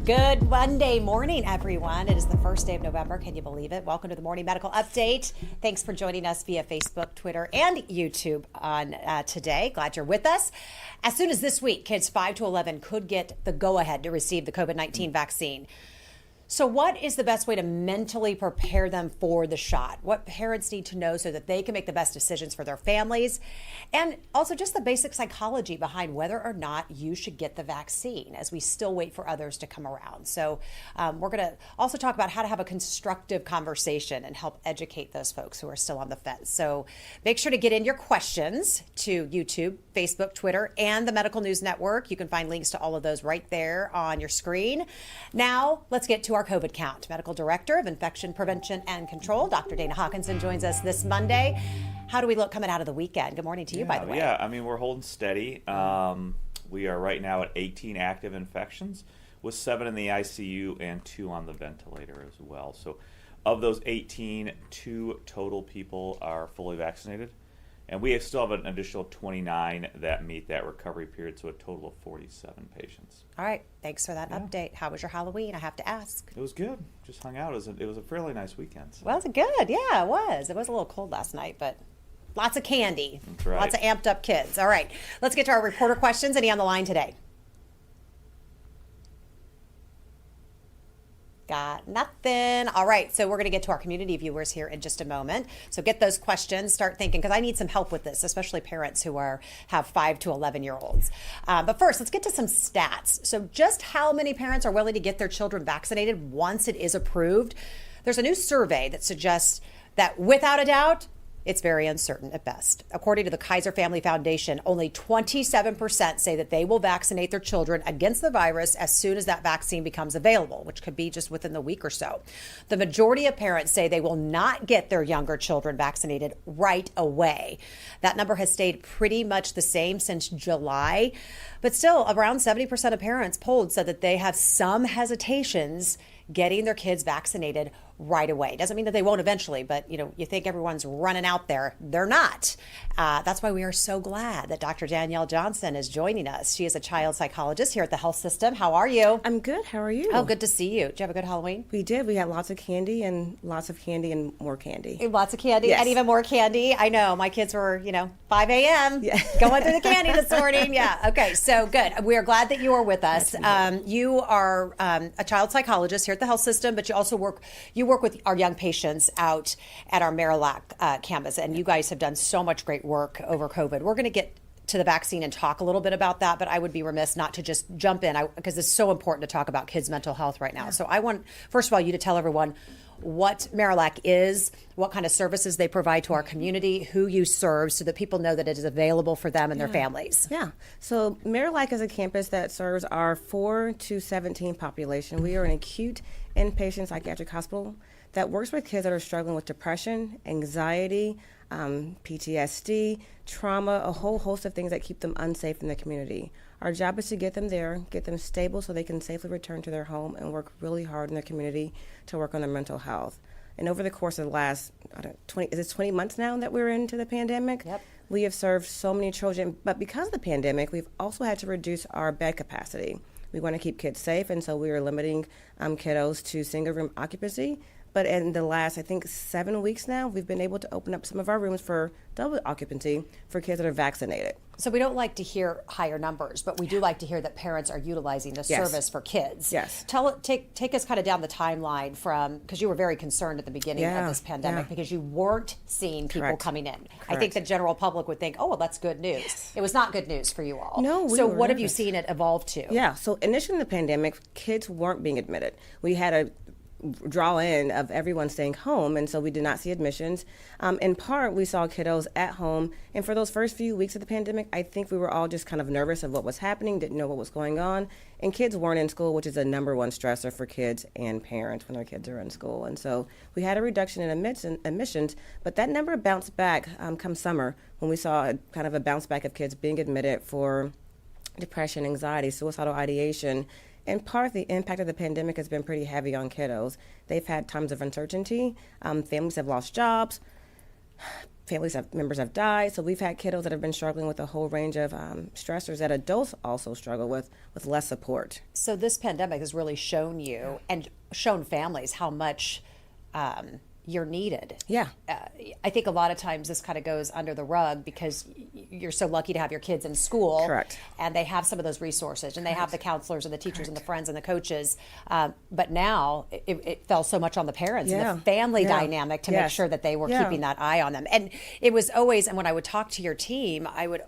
Good Monday morning, everyone. It is the first day of November. Can you believe it? Welcome to the Morning Medical Update. Thanks for joining us via Facebook, Twitter, and YouTube on today. Glad you're with us. As soon as this week, kids 5 to 11 could get the go-ahead to receive the COVID-19 vaccine. So what is the best way to mentally prepare them for the shot? What parents need to know so that they can make the best decisions for their families? And also just the basic psychology behind whether or not you should get the vaccine as we still wait for others to come around. So we're going to also talk about how to have a constructive conversation and help educate those folks who are still on the fence. So make sure to get in your questions to YouTube, Facebook, Twitter, and the Medical News Network. You can find links to all of those right there on your screen. Now, let's get to our COVID count. Medical Director of Infection Prevention and Control, Dr. Dana Hawkinson, joins us this Monday. How do we look coming out of the weekend? Good morning to you, by the way. Yeah, I mean, we're holding steady. We are right now at 18 active infections, with 7 in the ICU and 2 on the ventilator as well. So of those 18, 2 total people are fully vaccinated. And we still have an additional 29 that meet that recovery period, so a total of 47 patients. All right. Thanks for that update. How was your Halloween? I have to ask. It was good. Just hung out. It was a fairly nice weekend. So. Was it good? Yeah, it was. It was a little cold last night, but lots of candy. That's right. Lots of amped up kids. All right. Let's get to our reporter questions. Any on the line today? Got nothing. All right, so we're going to get to our community viewers here in just a moment. So get those questions, start thinking, because I need some help with this, especially parents who have 5 to 11-year-olds. But first, let's get to some stats. So just how many parents are willing to get their children vaccinated once it is approved? There's a new survey that suggests that without a doubt, it's very uncertain at best. According to the Kaiser Family Foundation, only 27% say that they will vaccinate their children against the virus as soon as that vaccine becomes available, which could be just within the week or so. The majority of parents say they will not get their younger children vaccinated right away. That number has stayed pretty much the same since July, but still around 70% of parents polled said that they have some hesitations getting their kids vaccinated right away. Doesn't mean that they won't eventually, but you think everyone's running out there. They're not. That's why we are so glad that Dr. Danielle Johnson is joining us. She is a child psychologist here at the health system. How are you? I'm good. How are you? Oh, good to see you. Did you have a good Halloween? We did. We had lots of candy and more candy. Lots of candy yes. And even more candy. I know. My kids were, 5 a.m. Yeah. going through the candy this morning. Yeah. Okay. So good. We are glad that you are with us. You are a child psychologist here at the health system, but you also work with our young patients out at our Marillac campus, and you guys have done so much great work over COVID. We're going to get to the vaccine and talk a little bit about that, but I would be remiss not to just jump in because it's so important to talk about kids' mental health right now. So I want, first of all, you to tell everyone what Marillac is, what kind of services they provide to our community, who you serve, so that people know that it is available for them and their families. Yeah. So Marillac is a campus that serves our 4 to 17 population. We are an acute inpatient psychiatric hospital that works with kids that are struggling with depression, anxiety, PTSD, trauma, a whole host of things that keep them unsafe in the community. Our job is to get them there, get them stable so they can safely return to their home and work really hard in their community to work on their mental health. And over the course of the last 20 months now that we're into the pandemic, Yep. we have served so many children. But because of the pandemic, we've also had to reduce our bed capacity. We want to keep kids safe, and so we are limiting kiddos to single room occupancy. But in the last, 7 weeks now, we've been able to open up some of our rooms for double occupancy for kids that are vaccinated. So we don't like to hear higher numbers, but we do like to hear that parents are utilizing the service for kids. Yes. Take us kind of down the timeline from, because you were very concerned at the beginning of this pandemic because you weren't seeing people coming in. Correct. I think the general public would think, oh, well, that's good news. Yes. It was not good news for you all. No, So what have you seen it evolve to? Yeah, so initially in the pandemic, kids weren't being admitted. We had a draw in of everyone staying home, and so we did not see admissions. In part, we saw kiddos at home, and for those first few weeks of the pandemic, I think we were all just kind of nervous of what was happening, didn't know what was going on, and kids weren't in school, which is a number one stressor for kids and parents when their kids are in school. And so we had a reduction in admissions, but that number bounced back come summer when we saw kind of a bounce back of kids being admitted for depression, anxiety, suicidal ideation. And part of the impact of the pandemic has been pretty heavy on kiddos. They've had times of uncertainty. Families have lost jobs. Members have died. So we've had kiddos that have been struggling with a whole range of stressors that adults also struggle with less support. So this pandemic has really shown you and shown families how much you're needed. Yeah. I think a lot of times this kind of goes under the rug because you're so lucky to have your kids in school. Correct. And they have some of those resources and they have the counselors and the teachers and the friends and the coaches. But now it fell so much on the parents and the family dynamic to make sure that they were keeping that eye on them. And it was always, and when I would talk to your team, I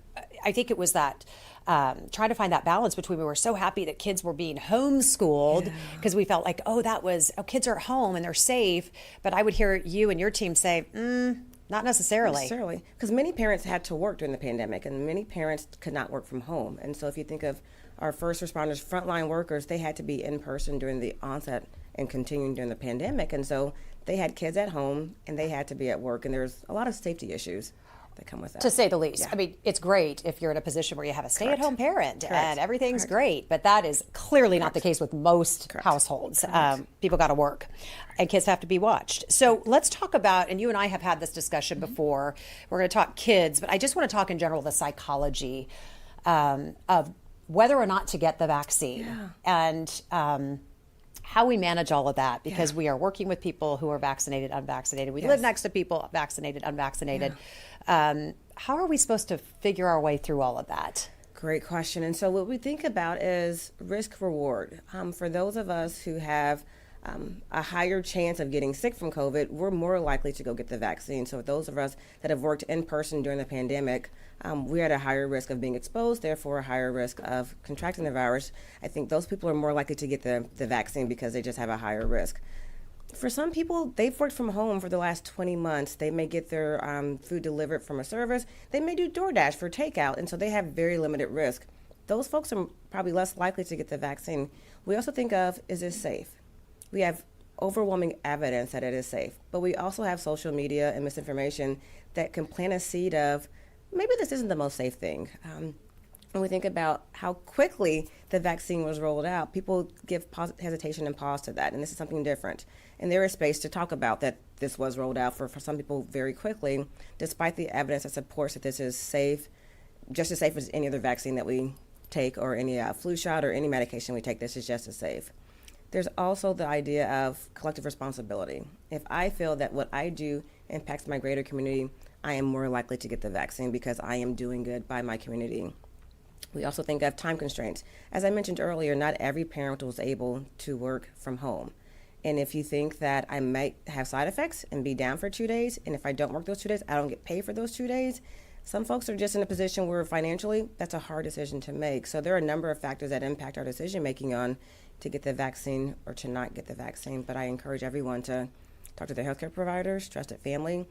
think it was that trying to find that balance between, we were so happy that kids were being homeschooled because we felt like, kids are at home and they're safe. But I would hear you and your team say, not necessarily. Because many parents had to work during the pandemic and many parents could not work from home. And so if you think of our first responders, frontline workers, they had to be in person during the onset and continuing during the pandemic. And so they had kids at home and they had to be at work. And there's a lot of safety issues that come with that. To say the least. Yeah. I mean, it's great if you're in a position where you have a stay-at-home parent and everything's Correct. great, but that is clearly not the case with most households. People got to work and kids have to be watched. So let's talk about, and you and I have had this discussion before, we're going to talk kids, but I just want to talk in general the psychology of whether or not to get the vaccine and how we manage all of that, because we are working with people who are vaccinated, unvaccinated. We live next to people vaccinated, unvaccinated. How are we supposed to figure our way through all of that? Great question. And so what we think about is risk reward. For those of us who have a higher chance of getting sick from COVID, we're more likely to go get the vaccine. So those of us that have worked in person during the pandemic, we're at a higher risk of being exposed, therefore a higher risk of contracting the virus. I think those people are more likely to get the vaccine because they just have a higher risk. For some people, they've worked from home for the last 20 months. They may get their food delivered from a service. They may do DoorDash for takeout, and so they have very limited risk. Those folks are probably less likely to get the vaccine. We also think of, is this safe? We have overwhelming evidence that it is safe, but we also have social media and misinformation that can plant a seed of, maybe this isn't the most safe thing. When we think about how quickly the vaccine was rolled out, people give hesitation and pause to that, and this is something different. And there is space to talk about that this was rolled out for some people very quickly, despite the evidence that supports that this is safe, just as safe as any other vaccine that we take or any flu shot or any medication we take. This is just as safe. There's also the idea of collective responsibility. If I feel that what I do impacts my greater community, I am more likely to get the vaccine because I am doing good by my community. We also think of time constraints. As I mentioned earlier, not every parent was able to work from home. And if you think that I might have side effects and be down for 2 days, and if I don't work those 2 days, I don't get paid for those 2 days, some folks are just in a position where financially, that's a hard decision to make. So there are a number of factors that impact our decision making on to get the vaccine or to not get the vaccine. But I encourage everyone to talk to their healthcare providers, trusted family,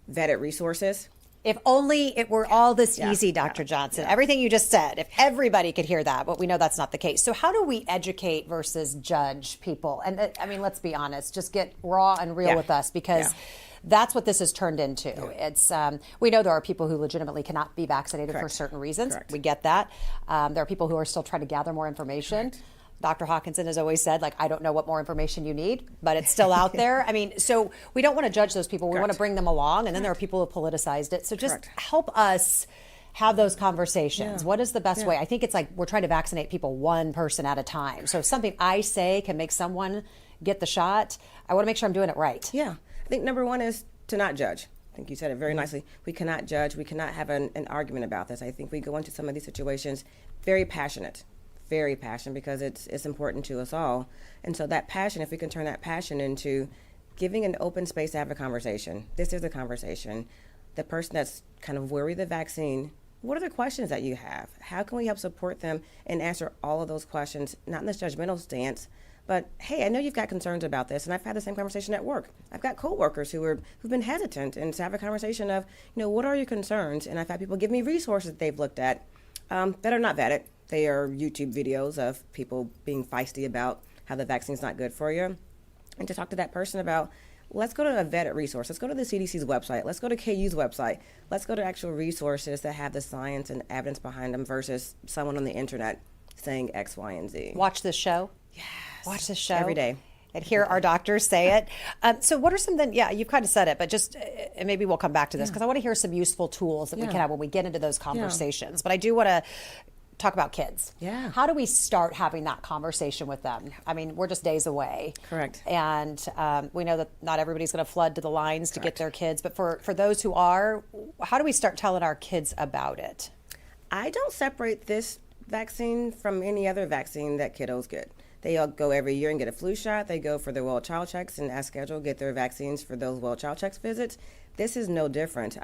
vetted resources. If only it were all this easy, Dr. Johnson. Everything you just said, if everybody could hear that, but we know that's not the case. So how do we educate versus judge people? And I mean, let's be honest, just get raw and real with us, because that's what this has turned into. It's we know there are people who legitimately cannot be vaccinated for certain reasons. We get that. There are people who are still trying to gather more information. Dr. Hawkinson has always said, I don't know what more information you need, but it's still out there. I mean, so we don't want to judge those people. We want to bring them along. And then there are people who politicized it. So just help us have those conversations. What is the best way? I think it's like we're trying to vaccinate people one person at a time. So if something I say can make someone get the shot, I want to make sure I'm doing it right. Yeah. I think number one is to not judge. I think you said it very nicely. We cannot judge. We cannot have an argument about this. I think we go into some of these situations very passionate because it's important to us all. And so that passion, if we can turn that passion into giving an open space to have a conversation. This is a conversation. The person that's kind of worried the vaccine, what are the questions that you have? How can we help support them and answer all of those questions, not in this judgmental stance, but hey, I know you've got concerns about this, and I've had the same conversation at work. I've got coworkers who've been hesitant, and to have a conversation of, what are your concerns? And I've had people give me resources that they've looked at that are not vetted. They are YouTube videos of people being feisty about how the vaccine's not good for you. And to talk to that person about, let's go to a vetted resource. Let's go to the CDC's website. Let's go to KU's website. Let's go to actual resources that have the science and evidence behind them versus someone on the internet saying X, Y, and Z. Watch this show. Yes. Watch this show. Every day. and hear our doctors say it. So what are some then, you've kind of said it, but just, and maybe we'll come back to this because I want to hear some useful tools that we can have when we get into those conversations. But I do want to talk about kids. Yeah. How do we start having that conversation with them? I mean, we're just days away. Correct. And we know that not everybody's going to flood to the lines to get their kids. But for those who are, how do we start telling our kids about it? I don't separate this vaccine from any other vaccine that kiddos get. They all go every year and get a flu shot. They go for their well-child checks and as scheduled get their vaccines for those well-child checks visits. This is no different.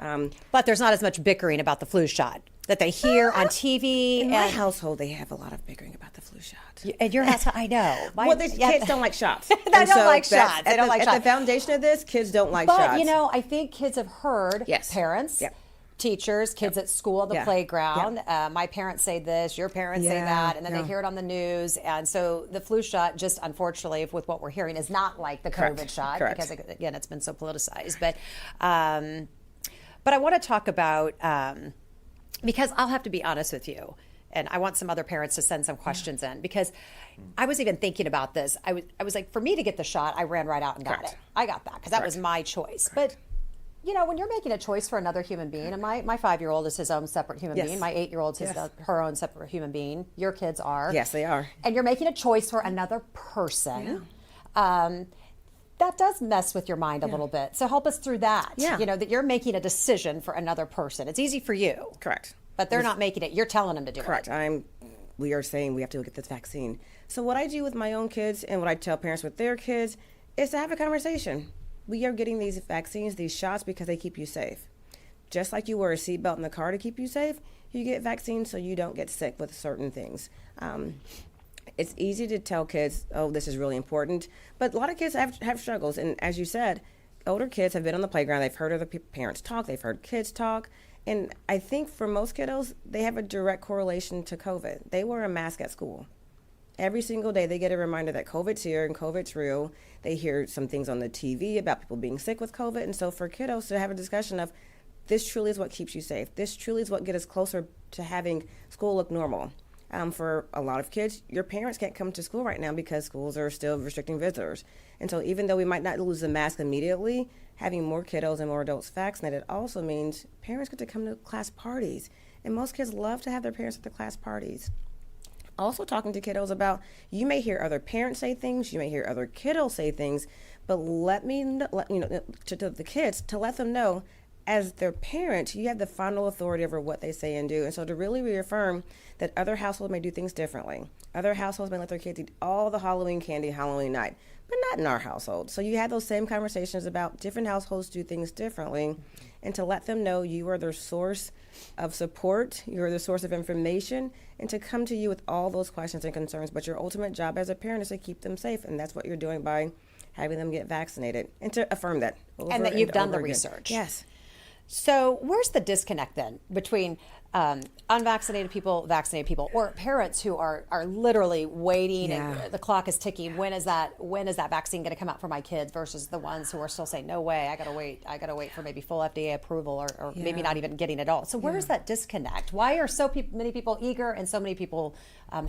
But there's not as much bickering about the flu shot that they hear on TV. In my household, they have a lot of bickering about the flu shot. In your house, I know. Kids don't like shots. They don't like shots. They don't like shots. At the foundation of this, kids don't like but, shots. But, you know, I think kids have heard parents, teachers, kids at school, the playground. My parents say this, your parents say that, and then they hear it on the news. And so the flu shot, just unfortunately, with what we're hearing, is not like the COVID shot because, again, it's been so politicized. But I want to talk about, because I'll have to be honest with you, and I want some other parents to send some questions in, because I was even thinking about this. I was like, for me to get the shot, I ran right out and got it. I got that because that was my choice. But you know, when you're making a choice for another human being, and my 5-year-old is his own separate human being, my 8-year-old is her own separate human being, your kids are. Yes, they are. And you're making a choice for another person. That does mess with your mind a little bit. So help us through that. You know, that you're making a decision for another person. It's easy for you. Correct. But they're not making it. You're telling them to do it. Correct. We are saying we have to go get this vaccine. So what I do with my own kids and what I tell parents with their kids is to have a conversation. We are getting these vaccines, these shots, because they keep you safe. Just like you wear a seatbelt in the car to keep you safe, you get vaccines so you don't get sick with certain things. It's easy to tell kids, oh, this is really important, but a lot of kids have struggles. And as you said, older kids have been on the playground, they've heard other parents talk, they've heard kids talk, and I think for most kiddos, they have a direct correlation to COVID. They wear a mask at school. Every single day they get a reminder that COVID's here and COVID's real. They hear some things on the TV about people being sick with COVID. And so for kiddos to have a discussion of this truly is what keeps you safe. This truly is what gets us closer to having school look normal. For a lot of kids, your parents can't come to school right now because schools are still restricting visitors. And so even though we might not lose the mask immediately, having more kiddos and more adults vaccinated also means parents get to come to class parties. And most kids love to have their parents at the class parties. Also talking to kiddos about, you may hear other parents say things, you may hear other kiddos say things, but let me know, to the kids, to let them know, as their parent, you have the final authority over what they say and do. And so to really reaffirm that other households may do things differently. Other households may let their kids eat all the Halloween candy Halloween night, but not in our household. So you have those same conversations about different households do things differently, and to let them know you are their source of support, you're the source of information, and to come to you with all those questions and concerns. But your ultimate job as a parent is to keep them safe, and that's what you're doing by having them get vaccinated, and to affirm that over and that you've done the again. research. Yes. So where's the disconnect then between unvaccinated people, vaccinated people, or parents who are literally waiting and the clock is ticking? When is that vaccine going to come out for my kids versus the ones who are still saying, no way, I got to wait for maybe full FDA approval or maybe not even getting it all. So where is that disconnect? Why are so many people eager and so many people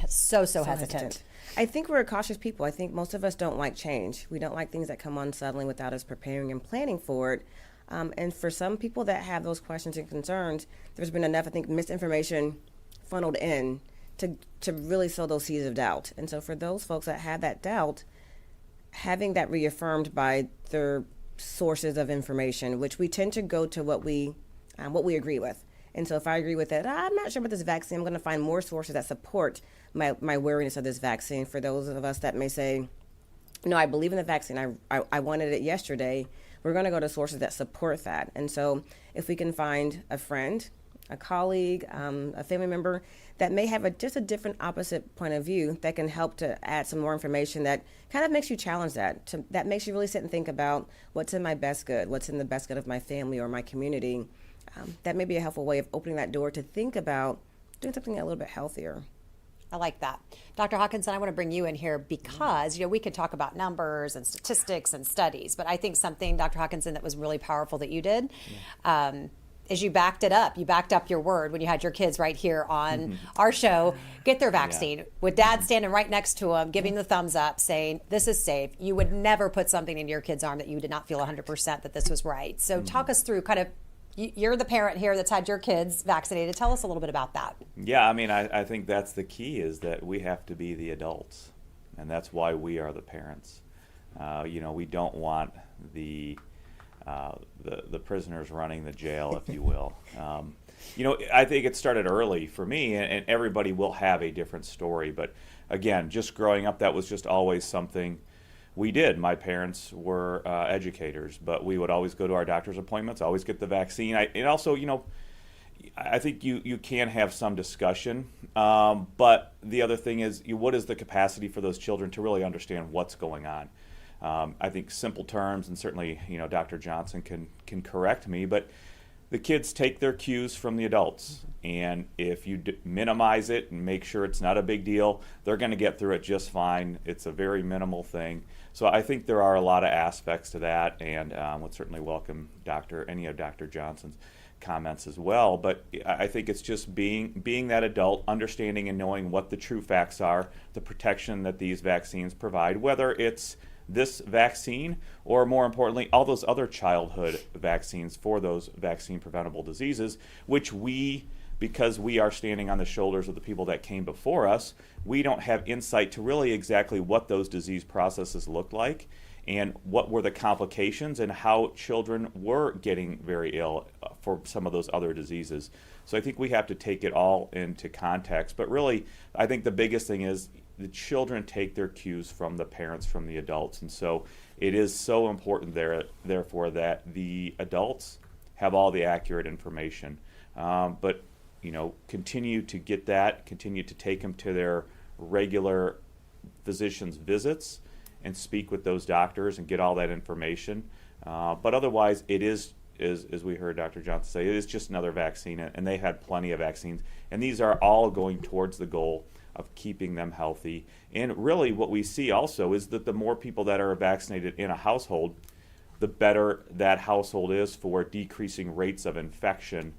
so hesitant? I think we're cautious people. I think most of us don't like change. We don't like things that come on suddenly without us preparing and planning for it. And for some people that have those questions and concerns, there's been enough, I think, misinformation funneled in to really sow those seeds of doubt. And so for those folks that have that doubt, having that reaffirmed by their sources of information, which we tend to go to what we agree with. And so if I agree with it, I'm not sure about this vaccine, I'm going to find more sources that support my wariness of this vaccine. For those of us that may say, no, I believe in the vaccine, I wanted it yesterday, we're going to go to sources that support that. And so if we can find a friend, a colleague, a family member that may have just a different opposite point of view that can help to add some more information that kind of makes you challenge that makes you really sit and think about what's in my best good, what's in the best good of my family or my community. That may be a helpful way of opening that door to think about doing something a little bit healthier. I like that. Dr. Hawkinson, I want to bring you in here because, we could talk about numbers and statistics and studies, but I think something, Dr. Hawkinson, that was really powerful that you did is you backed it up. You backed up your word when you had your kids right here on our show get their vaccine with dad standing right next to them, giving the thumbs up, saying this is safe. You would never put something in your kid's arm that you did not feel 100% that this was right. So talk us through kind of, you're the parent here that's had your kids vaccinated. Tell us a little bit about that. Yeah, I mean, I think that's the key, is that we have to be the adults, and that's why we are the parents. We don't want the prisoners running the jail, if you will. I think it started early for me, and everybody will have a different story. But again, just growing up, that was just always something we did. My parents were educators, but we would always go to our doctor's appointments, always get the vaccine. And also, I think you can have some discussion, but the other thing is, what is the capacity for those children to really understand what's going on? I think simple terms, and certainly Dr. Johnson can correct me, but the kids take their cues from the adults, and if you minimize it and make sure it's not a big deal, they're going to get through it just fine. It's a very minimal thing. So I think there are a lot of aspects to that, and would certainly welcome any of Dr. Johnson's comments as well. But I think it's just being that adult, understanding and knowing what the true facts are, the protection that these vaccines provide, whether it's this vaccine or, more importantly, all those other childhood vaccines for those vaccine preventable diseases, which because we are standing on the shoulders of the people that came before us, we don't have insight to really exactly what those disease processes looked like and what were the complications and how children were getting very ill for some of those other diseases. So I think we have to take it all into context. But really, I think the biggest thing is the children take their cues from the parents, from the adults. And so it is so important therefore that the adults have all the accurate information. But continue to get that, continue to take them to their regular physician's visits and speak with those doctors and get all that information. But otherwise, it is, as we heard Dr. Johnson say, it is just another vaccine, and they had plenty of vaccines. And these are all going towards the goal of keeping them healthy. And really what we see also is that the more people that are vaccinated in a household, the better that household is for decreasing rates of infection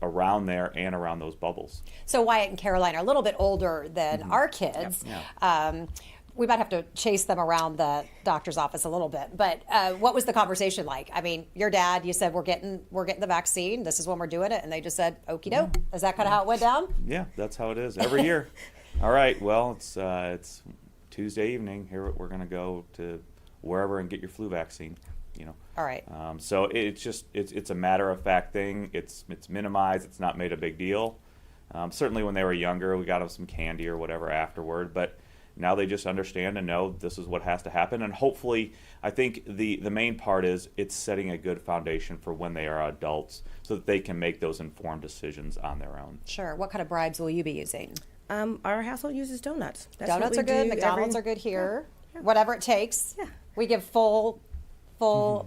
around there and around those bubbles. So Wyatt and Caroline are a little bit older than our kids. Yep. Yeah. We might have to chase them around the doctor's office a little bit. But what was the conversation like? I mean, your dad, you said, we're getting the vaccine. This is when we're doing it. And they just said, okie doke. Is that kind of how it went down? Yeah, that's how it is every year. All right, well, it's Tuesday evening. Here we're going to go to wherever and get your flu vaccine. All right. So it's a matter of fact thing. It's minimized. It's not made a big deal. Certainly when they were younger, we got them some candy or whatever afterward. But now they just understand and know this is what has to happen. And hopefully, I think the main part is it's setting a good foundation for when they are adults so that they can make those informed decisions on their own. Sure. What kind of bribes will you be using? Our household uses donuts. Donuts are good. McDonald's are good here. Yeah. Whatever it takes. Yeah. We give full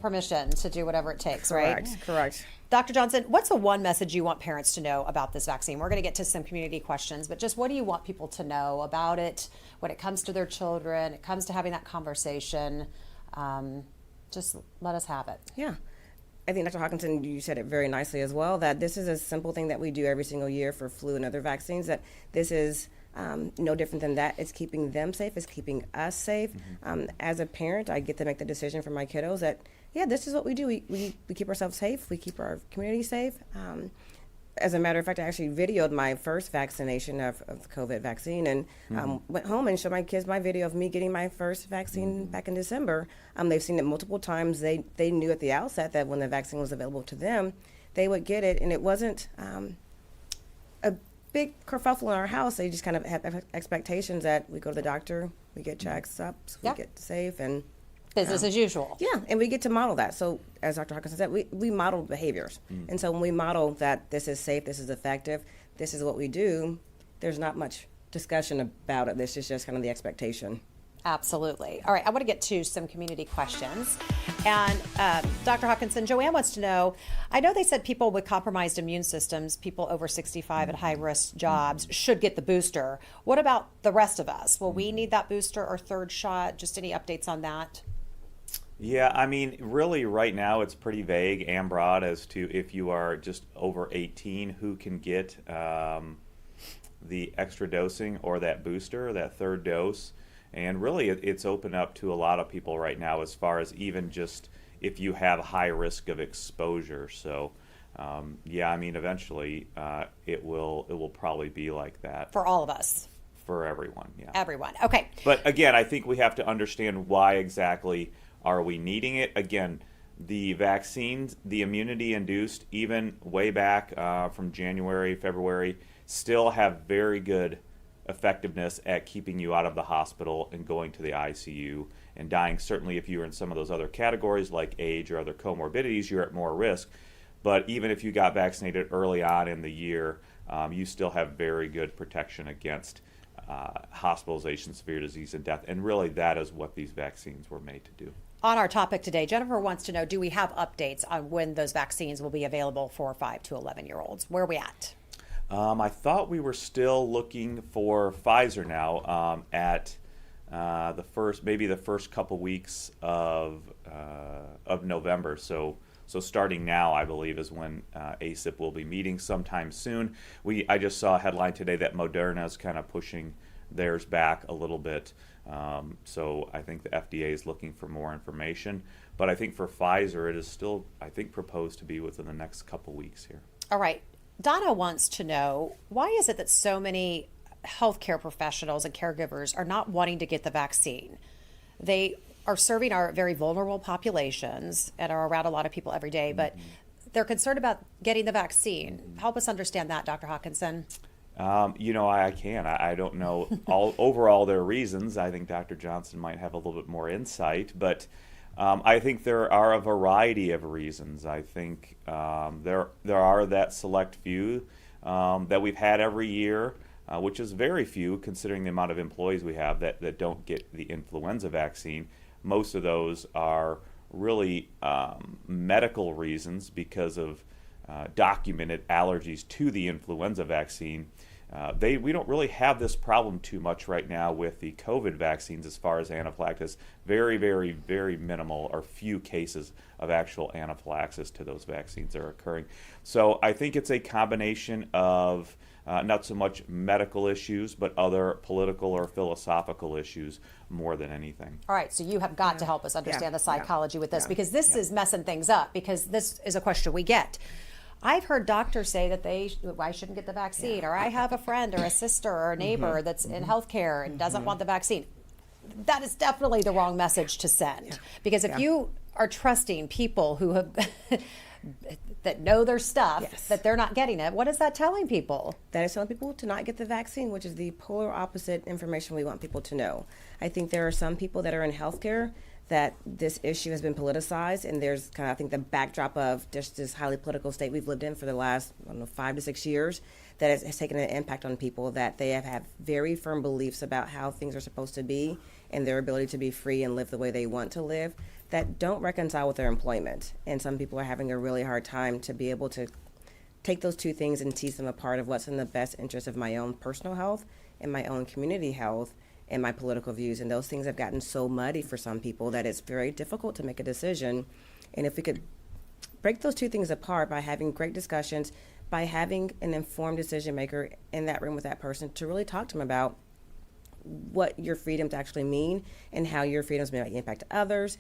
permission to do whatever it takes, right? Correct. Dr. Johnson, what's the one message you want parents to know about this vaccine? We're going to get to some community questions, but just what do you want people to know about it when it comes to their children, it comes to having that conversation? Just let us have it. Yeah. I think Dr. Hawkinson, you said it very nicely as well, that this is a simple thing that we do every single year for flu and other vaccines, that this is no different than that. It's keeping them safe. It's keeping us safe. As a parent, I get to make the decision for my kiddos that, yeah, this is what we do. We keep ourselves safe. We keep our community safe. As a matter of fact, I actually videoed my first vaccination of the COVID vaccine and went home and showed my kids my video of me getting my first vaccine back in December. They've seen it multiple times. They knew at the outset that when the vaccine was available to them, they would get it. And it wasn't a big kerfuffle in our house. They just kind of have expectations that we go to the doctor, we get checks up, so we get safe, and business as usual. Yeah, and we get to model that. So as Dr. Hawkinson said, we model behaviors. And so when we model that this is safe, this is effective, this is what we do, there's not much discussion about it. This is just kind of the expectation. Absolutely. All right, I want to get to some community questions. And Dr. Hawkinson, Joanne wants to know, I know they said people with compromised immune systems, people over 65 at high-risk jobs, should get the booster. What about the rest of us? Will we need that booster or third shot? Just any updates on that? Yeah, I mean, really, right now it's pretty vague and broad as to if you are just over 18 who can get the extra dosing or that booster, that third dose. And really, it's open up to a lot of people right now as far as even just if you have high risk of exposure. So, yeah, I mean, eventually it will probably be like that For all of us, for everyone. Yeah. everyone. Okay. But again, I think we have to understand why exactly are we needing it. Again, the vaccines, the immunity induced, even way back from January, February, still have very good effectiveness at keeping you out of the hospital and going to the ICU and dying. Certainly, if you're in some of those other categories like age or other comorbidities, you're at more risk. But even if you got vaccinated early on in the year, you still have very good protection against hospitalization, severe disease, and death. And really, that is what these vaccines were made to do. On our topic today, Jennifer wants to know, do we have updates on when those vaccines will be available for 5 to 11-year-olds? Where are we at? I thought we were still looking for Pfizer now at maybe the first couple weeks of November. So starting now, I believe, is when ACIP will be meeting sometime soon. I just saw a headline today that Moderna is kind of pushing theirs back a little bit. So I think the FDA is looking for more information. But I think for Pfizer, it is still, I think, proposed to be within the next couple weeks here. All right. Donna wants to know, why is it that so many healthcare professionals and caregivers are not wanting to get the vaccine? They are serving our very vulnerable populations and are around a lot of people every day, but they're concerned about getting the vaccine. Help us understand that, Dr. Hawkinson. I can. I don't know overall their reasons. I think Dr. Johnson might have a little bit more insight, but I think there are a variety of reasons. I think there are that select few that we've had every year, which is very few considering the amount of employees we have that don't get the influenza vaccine. Most of those are really medical reasons because of documented allergies to the influenza vaccine. We don't really have this problem too much right now with the COVID vaccines as far as anaphylaxis. Very, very, very minimal or few cases of actual anaphylaxis to those vaccines are occurring. So I think it's a combination of not so much medical issues, but other political or philosophical issues more than anything. All right, so you have got to help us understand the psychology with this, because this is messing things up, because this is a question we get. I've heard doctors say that I shouldn't get the vaccine, or I have a friend or a sister or a neighbor that's in healthcare and doesn't want the vaccine. That is definitely the wrong message to send, because if you are trusting people who have that know their stuff, that they're not getting it, what is that telling people? That is telling people to not get the vaccine, which is the polar opposite information we want people to know. I think there are some people that are in healthcare that this issue has been politicized, and there's kind of, I think, the backdrop of just this highly political state we've lived in for the last, 5 to 6 years, that has taken an impact on people, that they have very firm beliefs about how things are supposed to be and their ability to be free and live the way they want to live, that don't reconcile with their employment. And some people are having a really hard time to be able to take those two things and tease them apart of what's in the best interest of my own personal health and my own community health and my political views. And those things have gotten so muddy for some people that it's very difficult to make a decision. And if we could break those two things apart by having great discussions, by having an informed decision maker in that room with that person to really talk to them about what your freedoms actually mean and how your freedoms may impact others,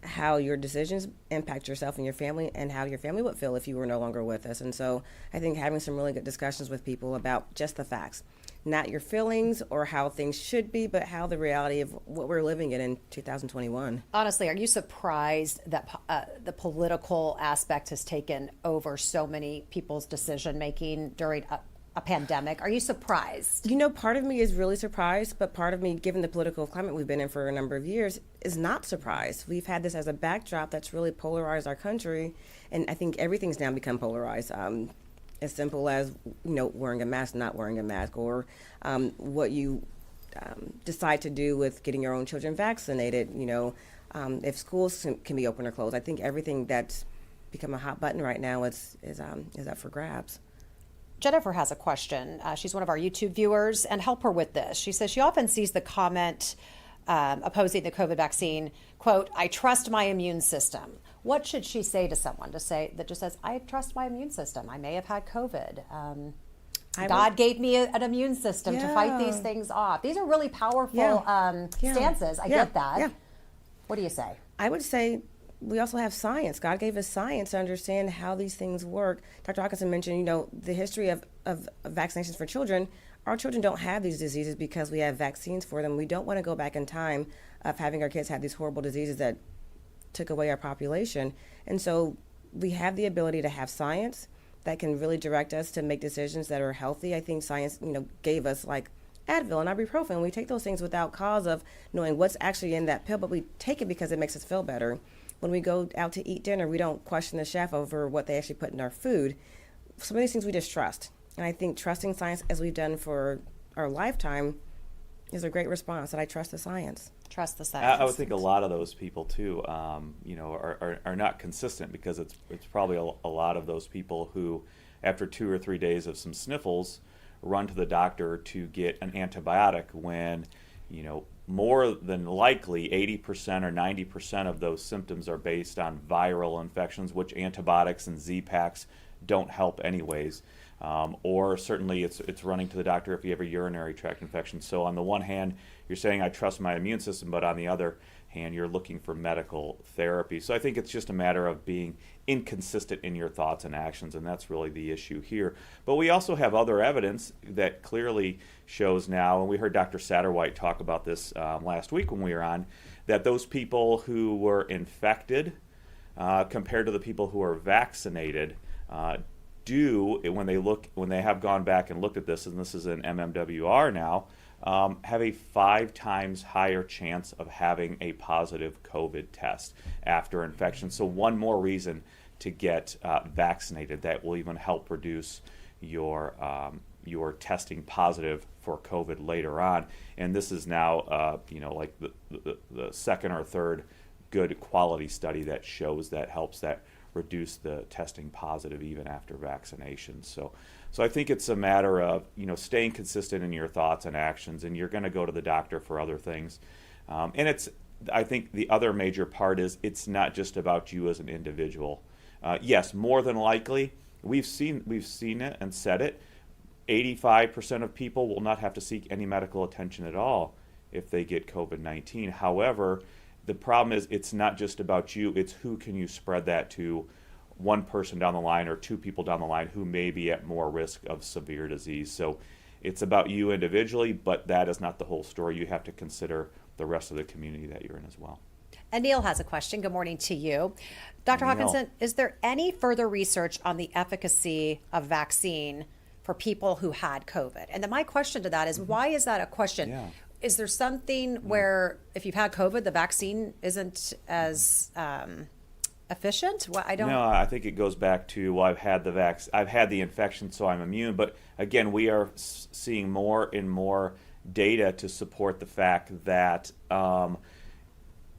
how your decisions impact yourself and your family, and how your family would feel if you were no longer with us. And so I think having some really good discussions with people about just the facts, not your feelings or how things should be, but how the reality of what we're living in 2021. Honestly, are you surprised that the political aspect has taken over so many people's decision making during a pandemic? Are you surprised? Part of me is really surprised, but part of me, given the political climate we've been in for a number of years, is not surprised. We've had this as a backdrop that's really polarized our country, and I think everything's now become polarized. As simple as, wearing a mask, not wearing a mask, or what you decide to do with getting your own children vaccinated, if schools can be open or closed. I think everything that's become a hot button right now is up for grabs. Jennifer has a question. She's one of our YouTube viewers, and help her with this. She says she often sees the comment, opposing the COVID vaccine, quote, "I trust my immune system." What should she say to someone that just says, "I trust my immune system. I may have had COVID. God gave me an immune system to fight these things off." These are really powerful stances. I get that. Yeah. What do you say? I would say we also have science. God gave us science to understand how these things work. Dr. Hawkinson mentioned, the history of vaccinations for children. Our children don't have these diseases because we have vaccines for them. We don't want to go back in time of having our kids have these horrible diseases that took away our population. And so we have the ability to have science that can really direct us to make decisions that are healthy. I think science, gave us like Advil and ibuprofen. We take those things without cause of knowing what's actually in that pill, but we take it because it makes us feel better. When we go out to eat dinner, we don't question the chef over what they actually put in our food. Some of these things we just trust. And I think trusting science, as we've done for our lifetime, is a great response, that I trust the science. Trust the science. I would think a lot of those people too, are not consistent, because it's probably a lot of those people who, after 2 or 3 days of some sniffles, run to the doctor to get an antibiotic when, more than likely 80% or 90% of those symptoms are based on viral infections, which antibiotics and Z-Paks don't help anyways. Or certainly it's running to the doctor if you have a urinary tract infection. So on the one hand, you're saying I trust my immune system, but on the other hand, you're looking for medical therapy. So I think it's just a matter of being inconsistent in your thoughts and actions, and that's really the issue here. But we also have other evidence that clearly shows now, and we heard Dr. Satterwhite talk about this last week when we were on, that those people who were infected compared to the people who are vaccinated when they have gone back and looked at this, and this is in MMWR now, have a 5 times higher chance of having a positive COVID test after infection. So one more reason to get vaccinated. That will even help reduce your testing positive for COVID later on. And this is now, like the second or third good quality study that shows that helps that reduce the testing positive even after vaccination. So I think it's a matter of staying consistent in your thoughts and actions, and you're going to go to the doctor for other things. I think the other major part is it's not just about you as an individual. Yes, more than likely, we've seen it and said it. 85% of people will not have to seek any medical attention at all if they get COVID-19. However, the problem is it's not just about you, it's who can you spread that to, one person down the line or 2 people down the line who may be at more risk of severe disease. So it's about you individually, but that is not the whole story. You have to consider the rest of the community that you're in as well. And Neil has a question. Good morning to you. Dr. Hawkinson, is there any further research on the efficacy of vaccine for people who had COVID? And then my question to that is, why is that a question? Yeah. Is there something where if you've had COVID, the vaccine isn't as efficient? No, I think it goes back to, well, I've had the infection, so I'm immune. But again, we are seeing more and more data to support the fact that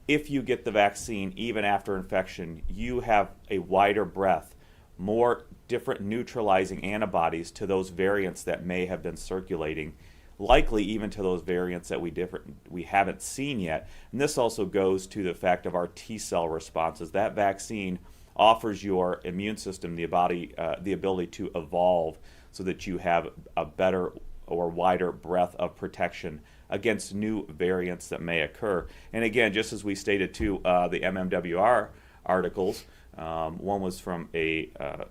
if you get the vaccine, even after infection, you have a wider breadth, more different neutralizing antibodies to those variants that may have been circulating, likely even to those variants that we haven't seen yet. And this also goes to the fact of our T-cell responses. That vaccine offers your immune system, the body, the ability to evolve so that you have a better or wider breadth of protection against new variants that may occur. And again, just as we stated too, the MMWR articles, one was from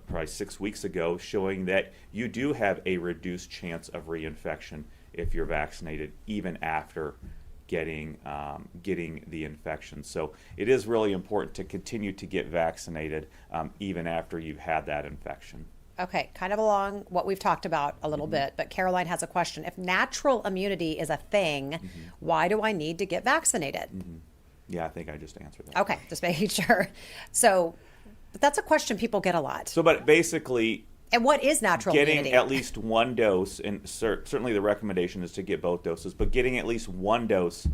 probably 6 weeks ago, showing that you do have a reduced chance of reinfection if you're vaccinated, even after getting the infection. So it is really important to continue to get vaccinated even after you've had that infection. Okay, kind of along what we've talked about a little bit, but Caroline has a question. If natural immunity is a thing, why do I need to get vaccinated? Yeah, I think I just answered that. Okay, just making sure. So, but that's a question people get a lot. So, but basically, and what is natural immunity? Getting at least one dose, and certainly the recommendation is to get both doses, but getting at least one dose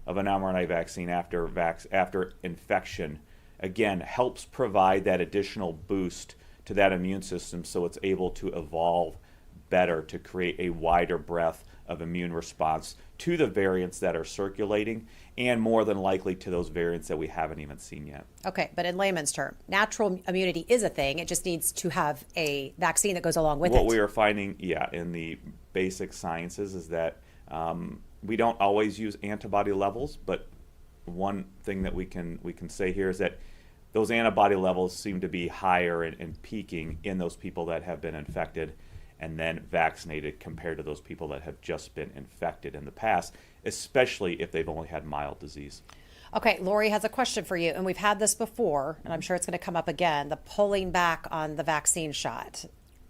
of an mRNA vaccine after infection, again, helps provide that additional boost to that immune system so it's able to evolve better to create a wider breadth of immune response to the variants that are circulating, and more than likely to those variants that we haven't even seen yet. Okay, but in layman's term, natural immunity is a thing. It just needs to have a vaccine that goes along with it. What we are finding, in the basic sciences is that we don't always use antibody levels, but one thing that we can say here is that those antibody levels seem to be higher and peaking in those people that have been infected and then vaccinated compared to those people that have just been infected in the past, especially if they've only had mild disease. Okay, Lori has a question for you, and we've had this before, and I'm sure it's going to come up again, the pulling back on the vaccine shot.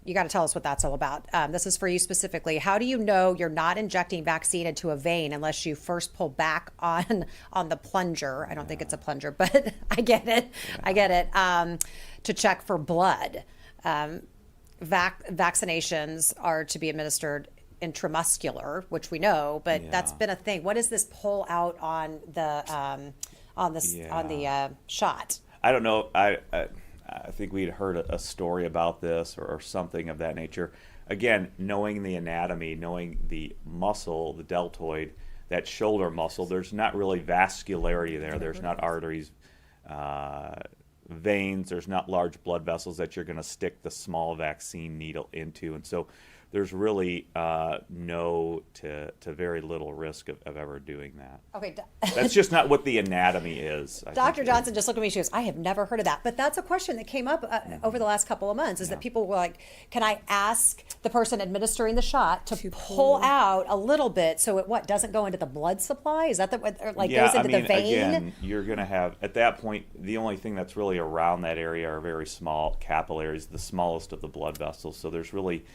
You got to tell us what that's all about. This is for you specifically. How do you know you're not injecting vaccine into a vein unless you first pull back on the plunger? I don't think it's a plunger, but I get it. Yeah. I get it. To check for blood. Vaccinations are to be administered intramuscular, which we know, but that's been a thing. What is this pull out on the shot? I don't know. I think we'd heard a story about this or something of that nature. Again, knowing the anatomy, knowing the muscle, the deltoid, that shoulder muscle, there's not really vascularity there. There's not arteries, veins, there's not large blood vessels that you're going to stick the small vaccine needle into. And so there's really no to very little risk of ever doing that. Okay. That's just not what the anatomy is. Dr. Johnson just looked at me, she goes, I have never heard of that. But that's a question that came up over the last couple of months, is that people were like, can I ask the person administering the shot to pull out a little bit so it doesn't go into the blood supply? Is that goes into the vein? Again, you're going to have, at that point, the only thing that's really around that area are very small capillaries, the smallest of the blood vessels. So there's really,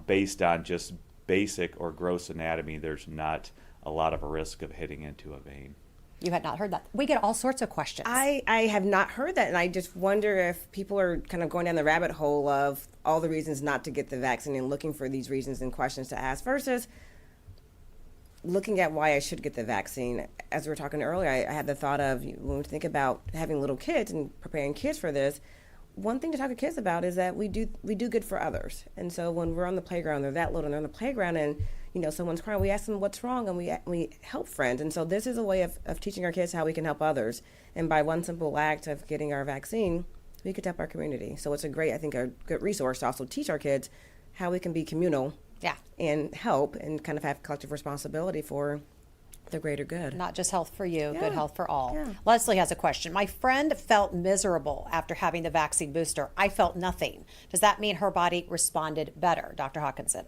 based on just basic or gross anatomy, there's not a lot of a risk of hitting into a vein. You had not heard that. We get all sorts of questions. I have not heard that, and I just wonder if people are kind of going down the rabbit hole of all the reasons not to get the vaccine and looking for these reasons and questions to ask versus looking at why I should get the vaccine. As we were talking earlier, I had the thought of, when we think about having little kids and preparing kids for this, one thing to talk to kids about is that we do good for others. And so when we're on the playground, they're that little and they're on the playground and someone's crying, we ask them what's wrong, and we help friends. And so this is a way of teaching our kids how we can help others. And by one simple act of getting our vaccine, we could help our community. So it's a good resource to also teach our kids how we can be communal and help and kind of have collective responsibility for the greater good. Not just health for you, good health for all. Yeah. Leslie has a question. My friend felt miserable after having the vaccine booster. I felt nothing. Does that mean her body responded better? Dr. Hawkinson.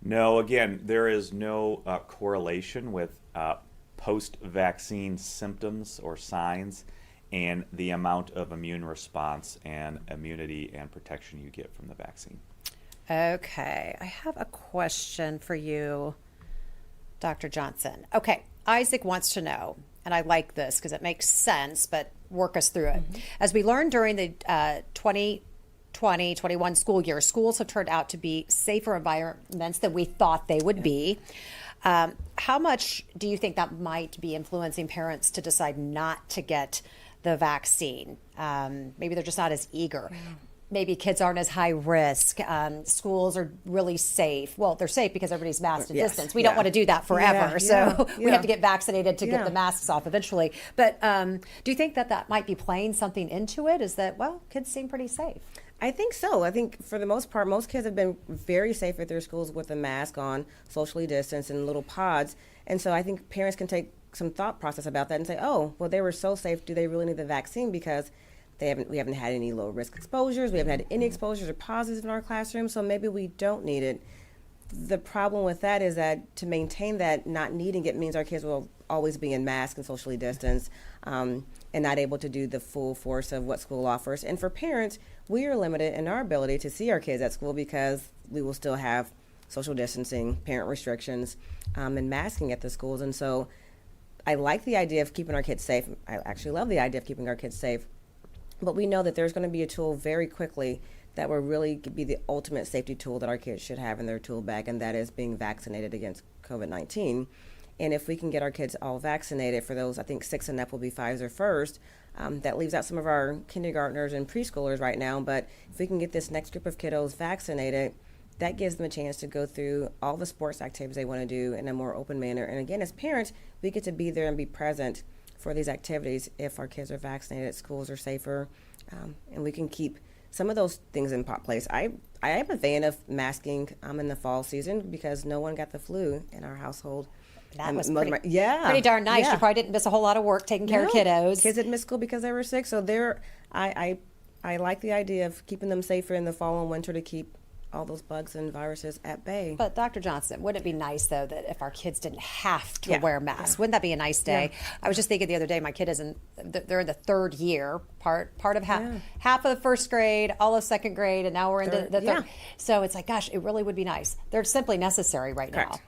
No, again, there is no correlation with post-vaccine symptoms or signs and the amount of immune response and immunity and protection you get from the vaccine. Okay, I have a question for you, Dr. Johnson. Okay, Isaac wants to know, and I like this because it makes sense, but work us through it. Mm-hmm. As we learned during the 2020-21 school year, schools have turned out to be safer environments than we thought they would be. How much do you think that might be influencing parents to decide not to get the vaccine? Maybe they're just not as eager. Yeah. Maybe kids aren't as high risk. Schools are really safe. Well, they're safe because everybody's masked at distance. We don't want to do that forever. So we have to get vaccinated to get the masks off eventually. But do you think that might be playing something into it? Is that, kids seem pretty safe? I think so. I think for the most part, most kids have been very safe at their schools with a mask on, socially distanced in little pods. And so I think parents can take some thought process about that and say, they were so safe. Do they really need the vaccine? Because we haven't had any low risk exposures. We haven't had any exposures or positives in our classroom, so maybe we don't need it. The problem with that is that to maintain that not needing it means our kids will always be in masks and socially distanced and not able to do the full force of what school offers. And for parents, we are limited in our ability to see our kids at school because we will still have social distancing, parent restrictions, and masking at the schools. And so I like the idea of keeping our kids safe. I actually love the idea of keeping our kids safe. But we know that there's going to be a tool very quickly that will really be the ultimate safety tool that our kids should have in their tool bag, and that is being vaccinated against COVID-19. And if we can get our kids all vaccinated, for those, I think 6 and up will be Pfizer first, that leaves out some of our kindergartners and preschoolers right now. But if we can get this next group of kiddos vaccinated, that gives them a chance to go through all the sports activities they want to do in a more open manner. And again, as parents, we get to be there and be present for these activities if our kids are vaccinated, schools are safer, and we can keep some of those things in place. I am a fan of masking in the fall season because no one got the flu in our household. That was pretty darn nice. Yeah. You probably didn't miss a whole lot of work taking care of kiddos. Kids didn't miss school because they were sick. So I like the idea of keeping them safer in the fall and winter to keep all those bugs and viruses at bay. But Dr. Johnson, wouldn't it be nice though that if our kids didn't have to wear masks? Wouldn't that be a nice day? Yeah. I was just thinking the other day, my kid they're in the third year, part of half of the first grade, all of second grade, and now we're into the third. Yeah. So it's like, gosh, it really would be nice. They're simply necessary right now. Correct.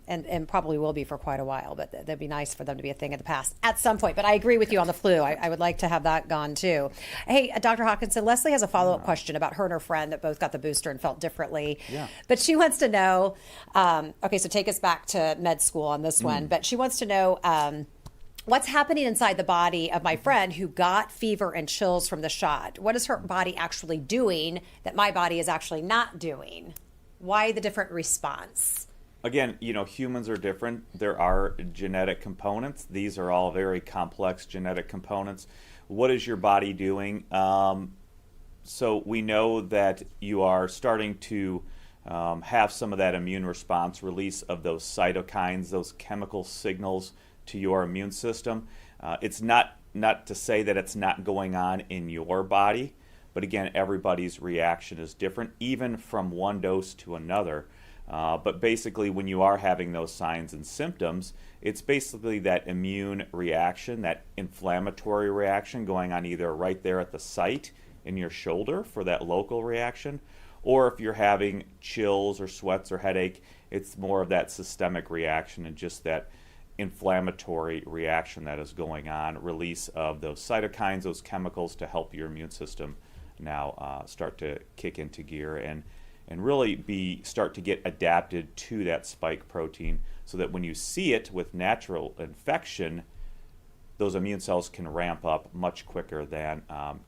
And probably will be for quite a while, but that'd be nice for them to be a thing of the past at some point. But I agree with you on the flu. I would like to have that gone too. Hey, Dr. Hawkinson, Leslie has a follow-up question about her and her friend that both got the booster and felt differently. Yeah. But she wants to know, okay, so take us back to med school on this one, but she wants to know what's happening inside the body of my friend who got fever and chills from the shot. What is her body actually doing that my body is actually not doing? Why the different response? Again, humans are different. There are genetic components. These are all very complex genetic components. What is your body doing? So we know that you are starting to have some of that immune response, release of those cytokines, those chemical signals to your immune system. It's not to say that it's not going on in your body, but again, everybody's reaction is different, even from one dose to another. But basically, when you are having those signs and symptoms, it's basically that immune reaction, that inflammatory reaction going on either right there at the site in your shoulder for that local reaction, or if you're having chills or sweats or headache, it's more of that systemic reaction and just that inflammatory reaction that is going on, release of those cytokines, those chemicals to help your immune system now start to kick into gear and really start to get adapted to that spike protein so that when you see it with natural infection, those immune cells can ramp up much quicker than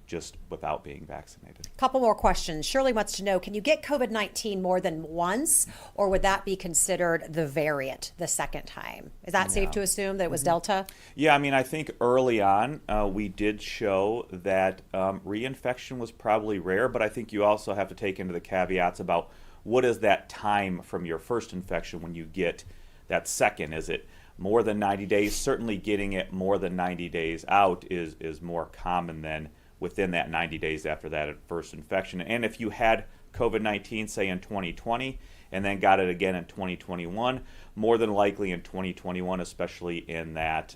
just without being vaccinated. Couple more questions. Shirley wants to know, can you get COVID-19 more than once, or would that be considered the variant the second time? Is that safe to assume that it was Delta? Yeah, I think early on we did show that reinfection was probably rare, but I think you also have to take into the caveats about what is that time from your first infection when you get that second. Is it more than 90 days? Certainly getting it more than 90 days out is more common than within that 90 days after that first infection. And if you had COVID-19, say in 2020, and then got it again in 2021, more than likely in 2021, especially in that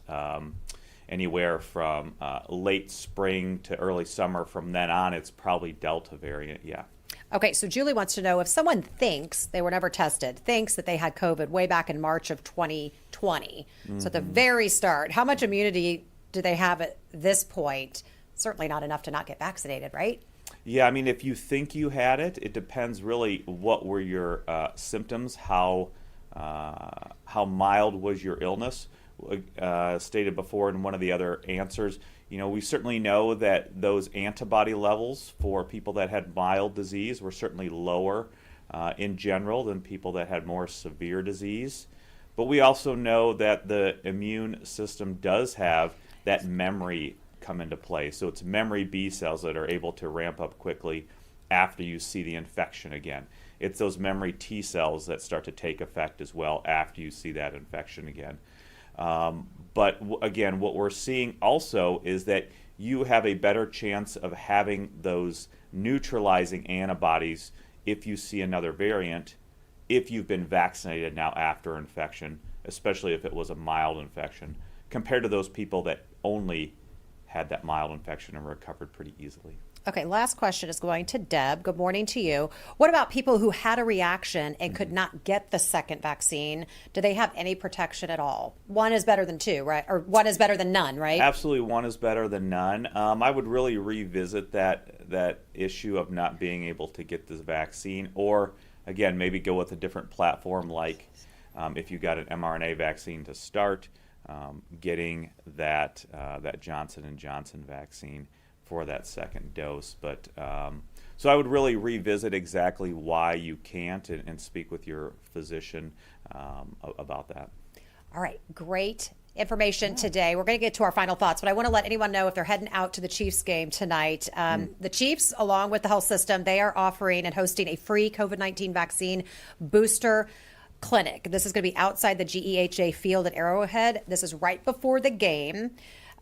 anywhere from late spring to early summer, from then on, it's probably Delta variant, yeah. Okay, so Julie wants to know if someone thinks they were never tested, thinks that they had COVID way back in March of 2020. So at the very start, how much immunity do they have at this point? Certainly not enough to not get vaccinated, right? Yeah, if you think you had it, it depends really what were your symptoms, how mild was your illness. Stated before in one of the other answers, we certainly know that those antibody levels for people that had mild disease were certainly lower in general than people that had more severe disease. But we also know that the immune system does have that memory come into play. So it's memory B cells that are able to ramp up quickly after you see the infection again. It's those memory T cells that start to take effect as well after you see that infection again. But again, what we're seeing also is that you have a better chance of having those neutralizing antibodies if you see another variant, if you've been vaccinated now after infection, especially if it was a mild infection, compared to those people that only had that mild infection and recovered pretty easily. Okay, last question is going to Deb. Good morning to you. What about people who had a reaction and could not get the second vaccine? Do they have any protection at all? One is better than two, right? Or one is better than none, right? Absolutely, one is better than none. I would really revisit that issue of not being able to get this vaccine, or again, maybe go with a different platform, like if you got an mRNA vaccine to start, getting that Johnson & Johnson vaccine for that second dose. But so I would really revisit exactly why you can't and speak with your physician about that. All right, great information today. We're going to get to our final thoughts, but I want to let anyone know if they're heading out to the Chiefs game tonight. The Chiefs, along with the health system, they are offering and hosting a free COVID-19 vaccine booster clinic. This is going to be outside the GEHA field at Arrowhead. This is right before the game.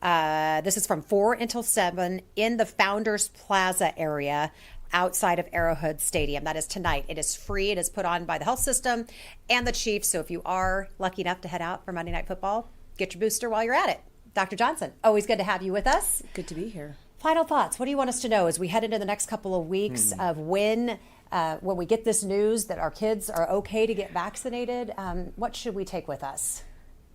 This is from 4 until 7 in the Founders Plaza area outside of Arrowhead Stadium. That is tonight. It is free. It is put on by the health system and the Chiefs. So if you are lucky enough to head out for Monday Night Football, get your booster while you're at it. Dr. Johnson, always good to have you with us. Good to be here. Final thoughts. What do you want us to know as we head into the next couple of weeks of when we get this news that our kids are okay to get vaccinated? What should we take with us?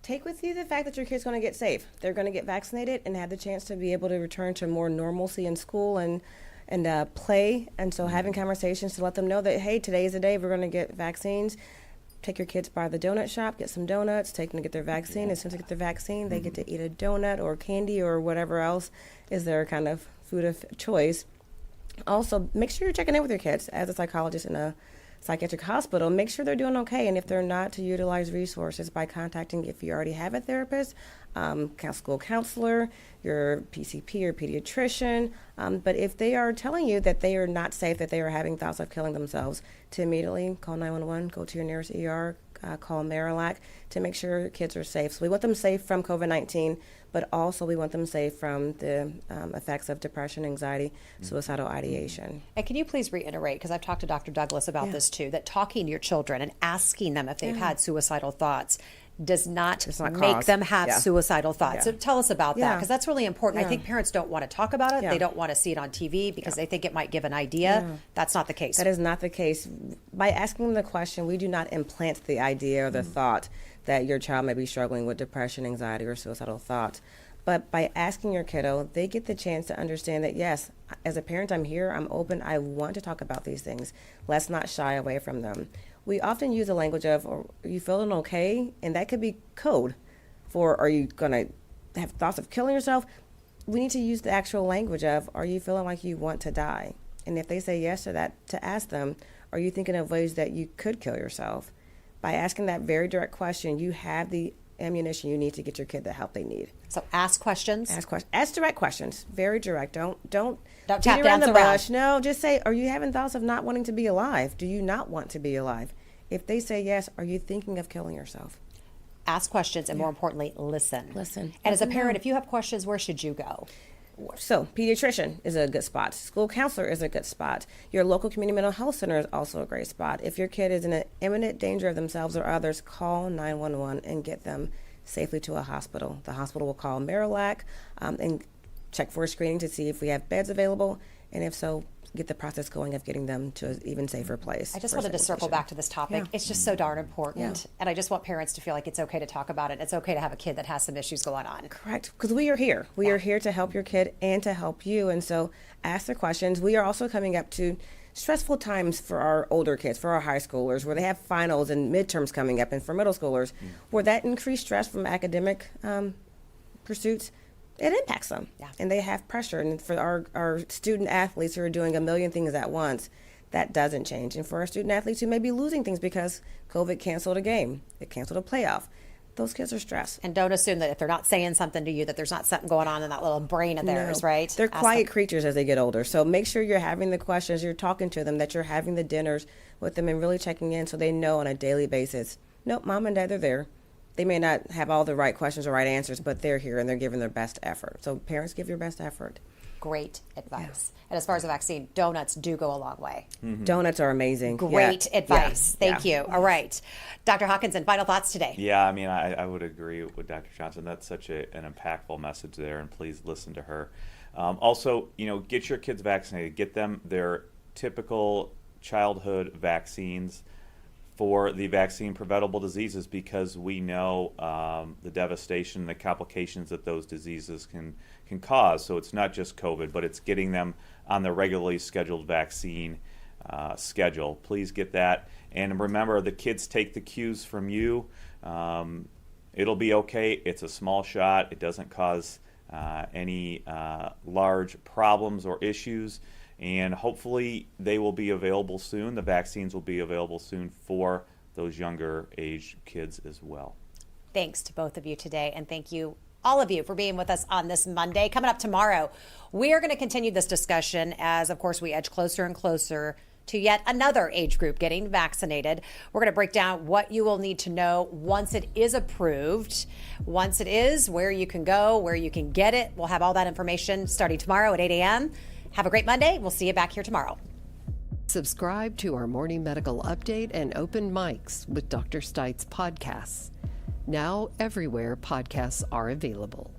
Take with you the fact that your kid's going to get safe. They're going to get vaccinated and have the chance to be able to return to more normalcy in school and play. And so having conversations to let them know that, hey, today is the day we're going to get vaccines. Take your kids by the donut shop, get some donuts, take them to get their vaccine. As soon as they get their vaccine, they get to eat a donut or candy or whatever else is their kind of food of choice. Also, make sure you're checking in with your kids. As a psychologist in a psychiatric hospital, make sure they're doing okay. And if they're not, to utilize resources by contacting, if you already have a therapist, school counselor, your PCP or pediatrician. But if they are telling you that they are not safe, that they are having thoughts of killing themselves, to immediately call 911, go to your nearest ER, call Marillac to make sure kids are safe. So we want them safe from COVID-19, but also we want them safe from the effects of depression, anxiety, suicidal ideation. And can you please reiterate, because I've talked to Dr. Douglas about this too, that talking to your children and asking them if they've had suicidal thoughts does not make them have suicidal thoughts. So tell us about that, because that's really important. I think parents don't want to talk about it. They don't want to see it on TV because they think it might give an idea. That's not the case. That is not the case. By asking them the question, we do not implant the idea or the thought that your child may be struggling with depression, anxiety, or suicidal thoughts. But by asking your kiddo, they get the chance to understand that, yes, as a parent, I'm here, I'm open, I want to talk about these things. Let's not shy away from them. We often use the language of, are you feeling okay? And that could be code for, are you going to have thoughts of killing yourself? We need to use the actual language of, are you feeling like you want to die? And if they say yes to that, to ask them, are you thinking of ways that you could kill yourself? By asking that very direct question, you have the ammunition you need to get your kid the help they need. So ask questions. Ask direct questions. Very direct. Don't tap beat around dance the around. bush. No, just say, are you having thoughts of not wanting to be alive? Do you not want to be alive? If they say yes, are you thinking of killing yourself? Ask questions, and more importantly, listen. Listen. And as a parent, if you have questions, where should you go? So, pediatrician is a good spot. School counselor is a good spot. Your local community mental health center is also a great spot. If your kid is in an imminent danger of themselves or others, call 911 and get them safely to a hospital. The hospital will call Marillac and check for a screening to see if we have beds available, and if so, get the process going of getting them to an even safer place. I just wanted to circle back to this topic. It's just so darn important. And I just want parents to feel like it's okay to talk about it. It's okay to have a kid that has some issues going on. Correct. Because we are here. We are here to help your kid and to help you. And so ask the questions. We are also coming up to stressful times for our older kids, for our high schoolers, where they have finals and midterms coming up, and for middle schoolers, where that increased stress from academic pursuits, it impacts them. And they have pressure. And for our student athletes who are doing a million things at once, that doesn't change. And for our student athletes who may be losing things because COVID canceled a game, it canceled a playoff, those kids are stressed. And don't assume that if they're not saying something to you, that there's not something going on in that little brain of theirs, right? They're quiet creatures as they get older. So make sure you're having the questions, you're talking to them, that you're having the dinners with them and really checking in so they know on a daily basis, nope, mom and dad are there. They may not have all the right questions or right answers, but they're here and they're giving their best effort. So parents, give your best effort. Great advice. And as far as the vaccine, donuts do go a long way. Donuts are amazing. Great advice. Thank you. All right. Dr. Hawkinson, final thoughts today. Yeah, I mean, I would agree with Dr. Johnson. That's such an impactful message there, and please listen to her. Also, get your kids vaccinated. Get them their typical childhood vaccines for the vaccine preventable diseases, because we know the devastation, the complications that those diseases can cause. So it's not just COVID, but it's getting them on the regularly scheduled vaccine schedule. Please get that. And remember, the kids take the cues from you. It'll be okay. It's a small shot. It doesn't cause any large problems or issues, and hopefully they will be available soon. The vaccines will be available soon for those younger age kids as well. Thanks to both of you today, and thank you all of you for being with us on this Monday. Coming up tomorrow, we are going to continue this discussion as, of course, we edge closer and closer to yet another age group getting vaccinated. We're going to break down what you will need to know once it is approved. Once it is, where you can go, where you can get it. We'll have all that information starting tomorrow at 8 a.m. Have a great Monday. We'll see you back here tomorrow. Subscribe to our morning medical update and open mics with Dr. Stites podcasts. Now everywhere podcasts are available.